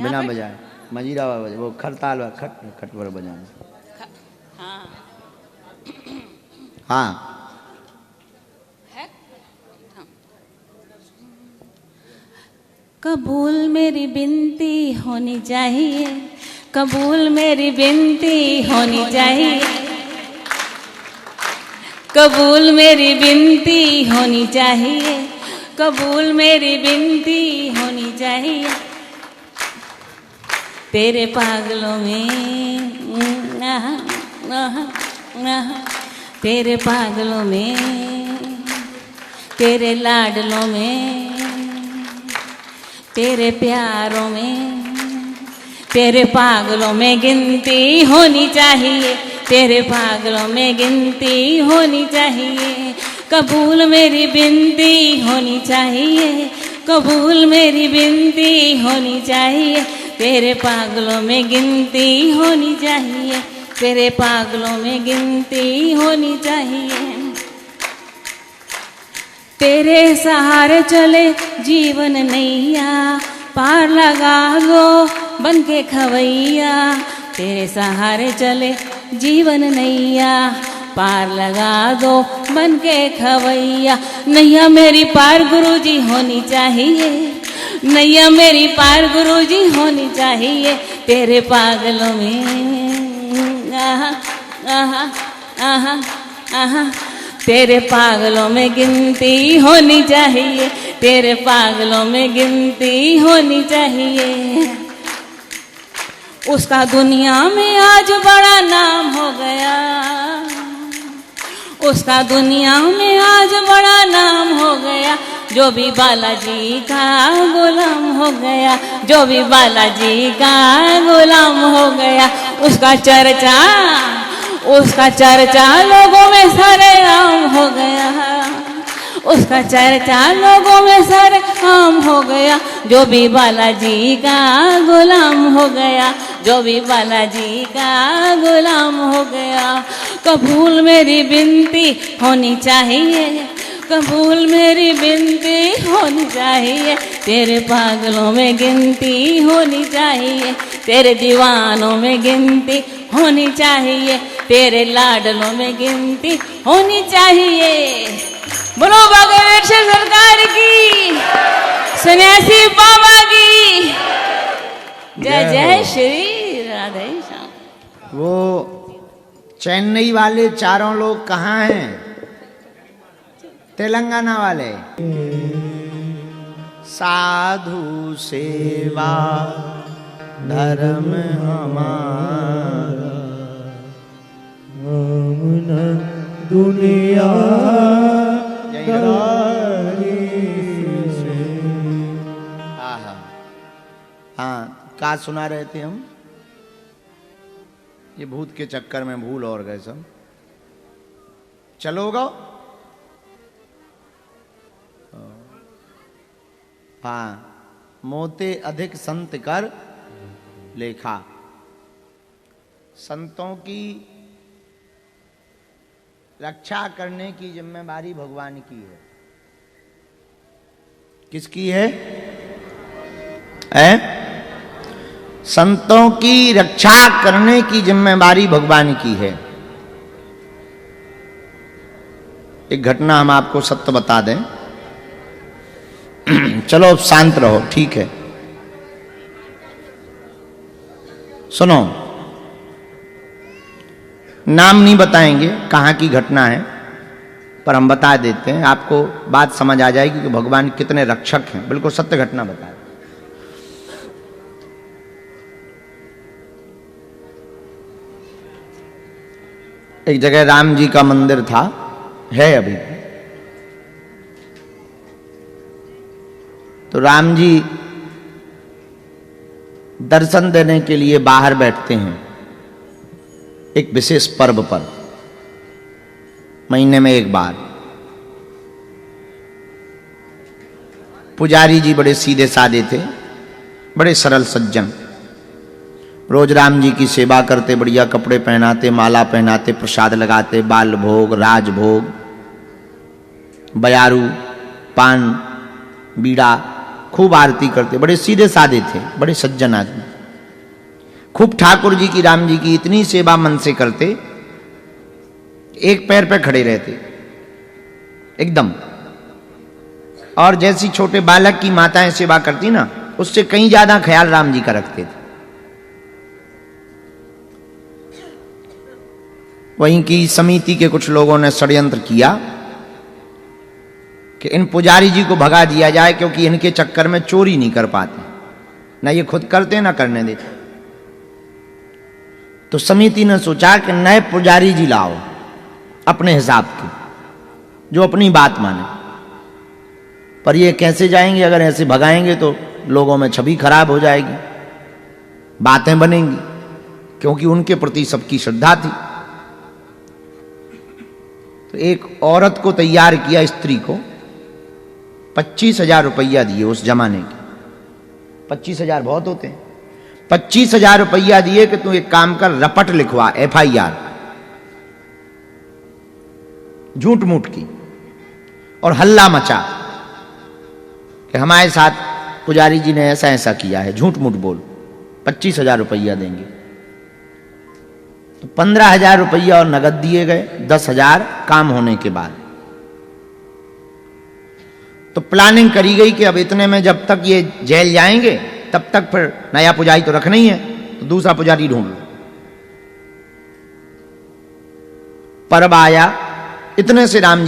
बिना बजाए मंजीरा बजाए, वो खरताल खट पर बजाना। हाँ हाँ है। कबूल मेरी बिनती होनी चाहिए, कबूल मेरी बिनती होनी चाहिए, कबूल मेरी बिनती होनी चाहिए, कबूल मेरी बिनती होनी चाहिए। तेरे पागलों में तेरे पागलों में, तेरे लाडलों में, तेरे प्यारों में, तेरे पागलों में गिनती होनी चाहिए, तेरे पागलों में गिनती होनी चाहिए। कबूल मेरी बिनती होनी चाहिए, कबूल मेरी बिनती होनी चाहिए। तेरे पागलों में गिनती होनी चाहिए, तेरे पागलों में गिनती होनी चाहिए। तेरे सहारे चले जीवन नैया, पार लगा दो बन के खवैया। तेरे सहारे चले जीवन नैया, पार लगा दो बन के खवैया। नैया मेरी पार गुरुजी होनी चाहिए, नैया मेरी पार गुरुजी होनी चाहिए। तेरे पागलों में आहा आहा आहा आहा, तेरे पागलों में गिनती होनी चाहिए, तेरे पागलों में गिनती होनी चाहिए। उसका दुनिया में आज बड़ा नाम हो गया, उसका दुनिया में आज बड़ा नाम हो गया। जो भी बालाजी का गुलाम हो गया, जो भी बालाजी का गुलाम हो गया। उसका चर्चा, उसका चर्चा लोगों में सरेआम हो गया, उसका चर्चा लोगों में सरेआम हो गया। जो भी बालाजी का गुलाम हो गया, जो भी बालाजी का गुलाम हो गया। कबूल मेरी बिनती होनी चाहिए, कबूल मेरी बिनती होनी चाहिए। तेरे पागलों में गिनती होनी चाहिए, तेरे दीवानों में गिनती होनी चाहिए, तेरे लाडलों में गिनती होनी चाहिए। बोलो बागेश्वर सरकार की, सन्यासी बाबा की जय जय श्री राधे श्याम। वो चेन्नई वाले चारों लोग कहाँ हैं? तेलंगाना वाले। साधु सेवा धर्म हमारा, दुनिया हाँ, का सुना रहे थे हम? ये भूत के चक्कर में भूल और गए सब। चलोगा? हाँ, मोते अधिक संत कर लेखा। संतों की रक्षा करने की जिम्मेदारी भगवान की है। किसकी है? संतों की रक्षा करने की जिम्मेदारी भगवान की है। एक घटना हम आपको सत्य बता दें। चलो अब शांत रहो, ठीक है। सुनो, नाम नहीं बताएंगे कहां की घटना है, पर हम बता देते हैं, आपको बात समझ आ जाएगी कि भगवान कितने रक्षक हैं। बिल्कुल सत्य घटना बताए। एक जगह राम जी का मंदिर था, है अभी। तो राम जी दर्शन देने के लिए बाहर बैठते हैं एक विशेष पर्व पर, महीने में एक बार। पुजारी जी बड़े सीधे साधे थे, बड़े सरल सज्जन। रोज राम जी की सेवा करते, बढ़िया कपड़े पहनाते, माला पहनाते, प्रसाद लगाते, बाल भोग, राज भोग, बयारू, पान, बीड़ा खूब आरती करते, बड़े सीधे साधे थे, बड़े सज्जन आदमी। खूब ठाकुर जी की, राम जी की इतनी सेवा मन से करते, एक पैर पे खड़े रहते एकदम। और जैसी छोटे बालक की माताएं सेवा करती ना, उससे कहीं ज्यादा ख्याल राम जी का रखते थे। वहीं की समिति के कुछ लोगों ने षड्यंत्र किया कि इन पुजारी जी को भगा दिया जाए, क्योंकि इनके चक्कर में चोरी नहीं कर पाते, ना ये खुद करते ना करने देते। तो समिति ने सोचा कि नए पुजारी जी लाओ अपने हिसाब के, जो अपनी बात माने। पर ये कैसे जाएंगे? अगर ऐसे भगाएंगे तो लोगों में छवि खराब हो जाएगी, बातें बनेंगी, क्योंकि उनके प्रति सबकी श्रद्धा थी। तो एक औरत को तैयार किया, स्त्री को 25,000 रुपया दिए उस जमाने के। 25,000 बहुत होते हैं। 25,000 रुपया दिए कि तू एक काम कर, रपट लिखवा, FIR झूठ मूठ की, और हल्ला मचा कि हमारे साथ पुजारी जी ने ऐसा ऐसा किया है, झूठ मूठ बोल, 25,000 रुपया देंगे। तो 15,000 रुपया और नगद दिए गए, 10,000 काम होने के बाद। तो प्लानिंग करी गई कि अब इतने में जब तक ये जेल जाएंगे तब तक फिर नया पुजारी तो रखना ही है, तो दूसरा पुजारी ढूंढ लो। पर्व आया, इतने से राम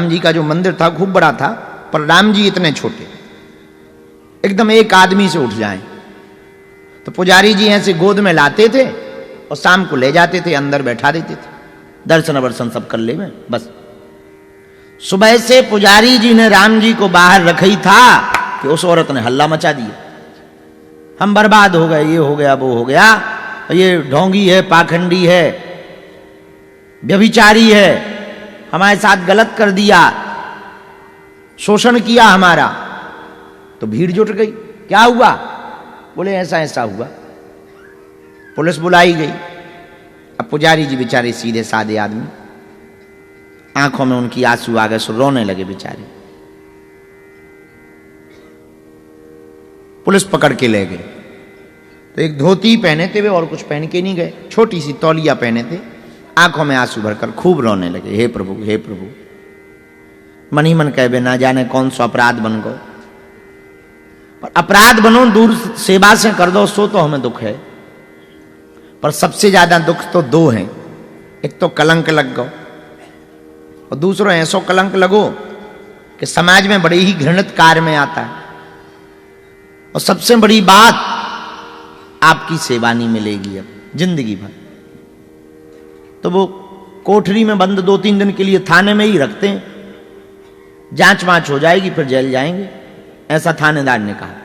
जी का जो मंदिर था खूब बड़ा था, पर राम जी इतने छोटे, एकदम एक आदमी से उठ जाएं। तो पुजारी जी ऐसे गोद में लाते थे और शाम को ले जाते थे, अंदर बैठा देते थे, दर्शन वर्शन सब कर ले में बस। सुबह से पुजारी जी ने राम जी को बाहर रखा ही था कि उस औरत ने हल्ला मचा दिया, हम बर्बाद हो गए, ये हो गया, वो हो गया, ये ढोंगी है, पाखंडी है, व्यभिचारी है, हमारे साथ गलत कर दिया, शोषण किया हमारा। तो भीड़ जुट गई, क्या हुआ? बोले ऐसा ऐसा हुआ। पुलिस बुलाई गई। अब पुजारी जी बेचारे सीधे साधे आदमी, आंखों में उनकी आंसू आ गए, सो रोने लगे बेचारे। पुलिस पकड़ के ले गए। तो एक धोती पहने थे वे, और कुछ पहन के नहीं गए, छोटी सी तौलिया पहने थे, आंखों में आंसू भरकर खूब रोने लगे, हे प्रभु हे प्रभु। मन ही मन कहे, ना जाने कौन सा अपराध बन गो। पर अपराध बनो दूर सेवा से कर दो, सो तो हमें दुख है, पर सबसे ज्यादा दुख तो दो हैं। एक तो कलंक लग गो, और दूसरा ऐसो कलंक लगो कि समाज में बड़े ही घृणित कार्य में आता है। और सबसे बड़ी बात, आपकी सेवा नहीं मिलेगी अब जिंदगी भर। तो वो कोठरी में बंद 2-3 दिन के लिए थाने में ही रखते हैं, जांच वांच हो जाएगी फिर जेल जाएंगे, ऐसा थानेदार ने कहा।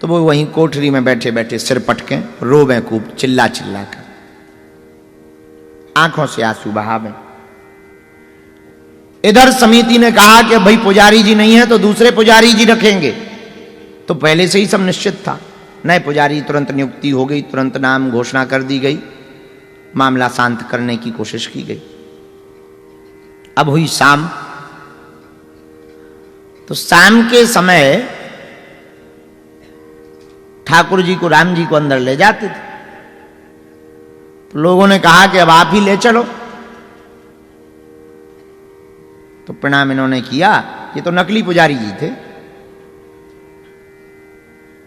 तो वो वहीं कोठरी में बैठे बैठे सिर पटके रोवे खूब, चिल्ला चिल्ला कर, आंखों से आंसू बहावे। इधर समिति ने कहा कि भाई पुजारी जी नहीं है तो दूसरे पुजारी जी रखेंगे। तो पहले से ही सब निश्चित था, नए पुजारी तुरंत नियुक्ति हो गई, तुरंत नाम घोषणा कर दी गई, मामला शांत करने की कोशिश की गई। अब हुई शाम। तो शाम के समय ठाकुर जी को, राम जी को अंदर ले जाते थे। तो लोगों ने कहा कि अब आप ही ले चलो। तो प्रणाम इन्होंने किया। ये तो नकली पुजारी जी थे।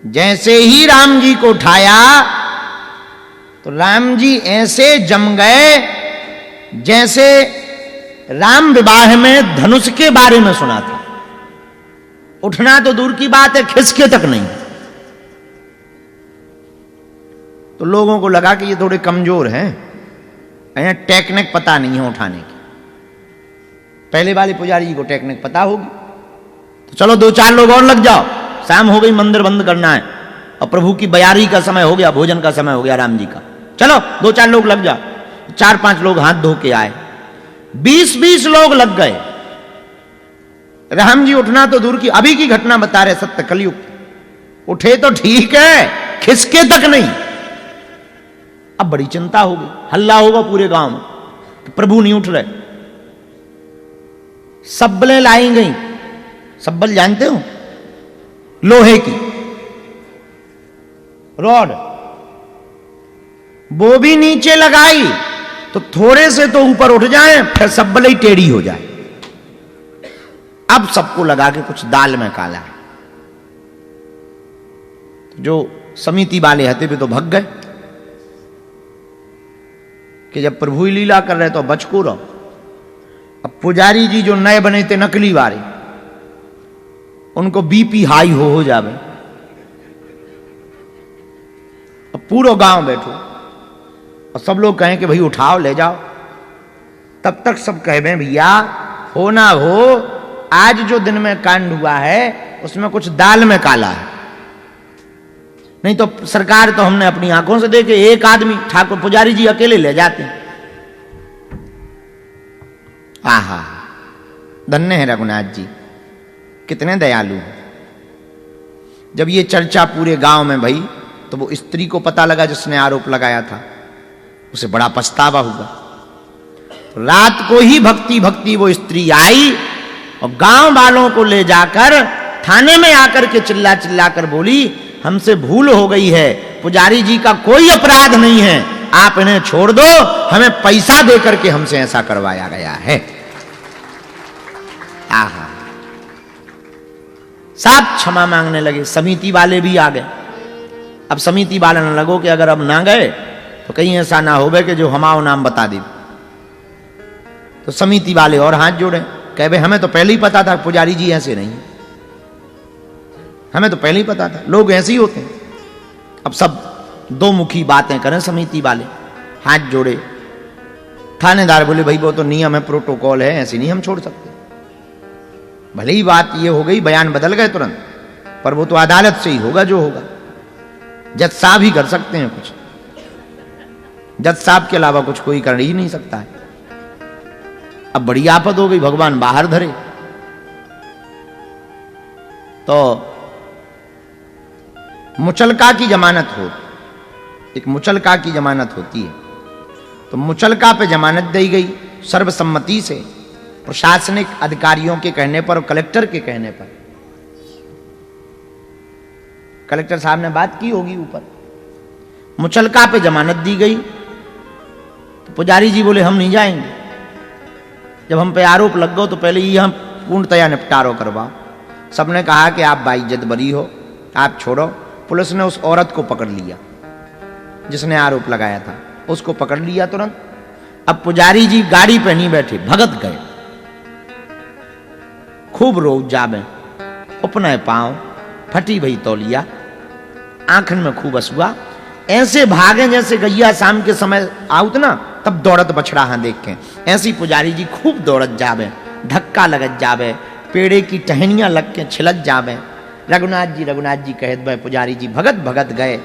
जैसे ही राम जी को उठाया तो राम जी ऐसे जम गए जैसे राम विवाह में धनुष के बारे में सुना था। उठना तो दूर की बात है, खिसके तक नहीं। तो लोगों को लगा कि ये थोड़े कमजोर हैं, इन्हें टेक्निक पता नहीं है उठाने की। पहले वाले पुजारी जी को टेक्निक पता होगी। तो चलो 2-4 लोग और लग जाओ, शाम हो गई, मंदिर बंद करना है, और प्रभु की बयारी का समय हो गया, भोजन का समय हो गया राम जी का, चलो 2-4 लोग लग जाओ। 4-5 लोग हाथ धो के आए, 20-20 लोग लग गए। राम जी उठना तो दूर की, अभी की घटना बता रहे, सत्य कलयुग। उठे तो ठीक है, खिसके तक नहीं। अब बड़ी चिंता होगी, हल्ला होगा पूरे गांव में, प्रभु नहीं उठ रहे। सब्बलें लाई गई। सब्बल जानते हो? लोहे की रॉड, वो भी नीचे लगाई तो थोड़े से तो ऊपर उठ जाए, फिर सब बलई टेढ़ी हो जाए। अब सबको लगा के कुछ दाल में काला है। जो समिति वाले हते भी तो भग गए कि जब प्रभु ही लीला कर रहे तो बचको रहो। अब पुजारी जी जो नए बने थे नकली वाले, उनको बीपी हाई हो जावे। अब पूरा गांव बैठो और सब लोग कहें कि भाई उठाओ ले जाओ। तब तक सब कहे भैया हो ना हो, आज जो दिन में कांड हुआ है उसमें कुछ दाल में काला है, नहीं तो सरकार तो हमने अपनी आंखों से देखे एक आदमी ठाकुर पुजारी जी अकेले ले जाते हैं। आहा, धन्य है रघुनाथ जी, कितने दयालु हैं। जब ये चर्चा पूरे गांव में भई तो वो स्त्री को पता लगा जिसने आरोप लगाया था, उसे बड़ा पछतावा हुआ। रात को ही भक्ति भक्ति वो स्त्री आई और गांव वालों को ले जाकर थाने में आकर के चिल्ला चिल्ला कर बोली, हमसे भूल हो गई है, पुजारी जी का कोई अपराध नहीं है, आप इन्हें छोड़ दो, हमें पैसा देकर के हमसे ऐसा करवाया गया है। आहा, सब क्षमा मांगने लगे। समिति वाले भी आ गए। अब समिति वाले न लगो कि अगर अब ना गए तो कहीं ऐसा ना हो कि जो हमारा नाम बता दे। तो समिति वाले और हाथ जोड़े, कहे भाई हमें तो पहले ही पता था पुजारी जी ऐसे नहीं, हमें तो पहले ही पता था, लोग ऐसे ही होते हैं। अब सब दो मुखी बातें करें समिति वाले, हाथ जोड़े। थानेदार बोले भाई वो तो नियम है, प्रोटोकॉल है, ऐसे नहीं हम छोड़ सकते। भले ही बात ये हो गई, बयान बदल गए तुरंत, पर वो तो अदालत से ही होगा जो होगा। जज साहब ही कर सकते हैं कुछ, जज साहब के अलावा कुछ कोई कर ही नहीं सकता है। अब बड़ी आफत हो गई, भगवान बाहर धरे। तो मुचलका की जमानत हो, एक मुचलका की जमानत होती है, तो मुचलका पे जमानत दी गई सर्वसम्मति से, प्रशासनिक अधिकारियों के कहने पर, कलेक्टर के कहने पर। कलेक्टर साहब ने बात की होगी ऊपर, मुचलका पे जमानत दी गई। तो पुजारी जी बोले हम नहीं जाएंगे, जब हम पे आरोप लग गो तो पहले ही हम पूर्णतया निपटारो करवाओ। सबने कहा कि आप बाइज्जत बरी हो, आप छोड़ो। पुलिस ने उस औरत को पकड़ लिया जिसने आरोप लगाया था, उसको पकड़ लिया तुरंत। अब पुजारी जी गाड़ी पे नहीं बैठे, भगत गए। खूब रोज जाबे, उपने पांव, फटी भई तौलिया, आंखन में खूब असुआ, ऐसे भागे जैसे गैया शाम के समय आउत ना तब दौड़त बछड़ा हाँ देख के, ऐसी पुजारी जी खूब दौड़त जावे, धक्का लगत जावे, पेड़े की टहनियां लग के छिलत जावे। रघुनाथ जी कहत भाई पुजारी जी भगत भगत गए।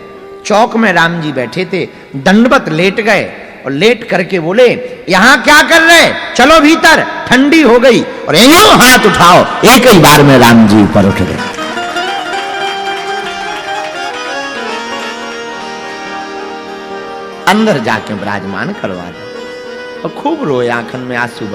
चौक में राम जी बैठे थे, दंडवत लेट गए और लेट करके बोले यहां क्या कर रहे, चलो भीतर, ठंडी हो गई। और यूं हाथ उठाओ, एक ही बार में राम जी ऊपर उठ गए। अंदर जाके विराजमान करवा दो और खूब रोए, आंखन में आंसू।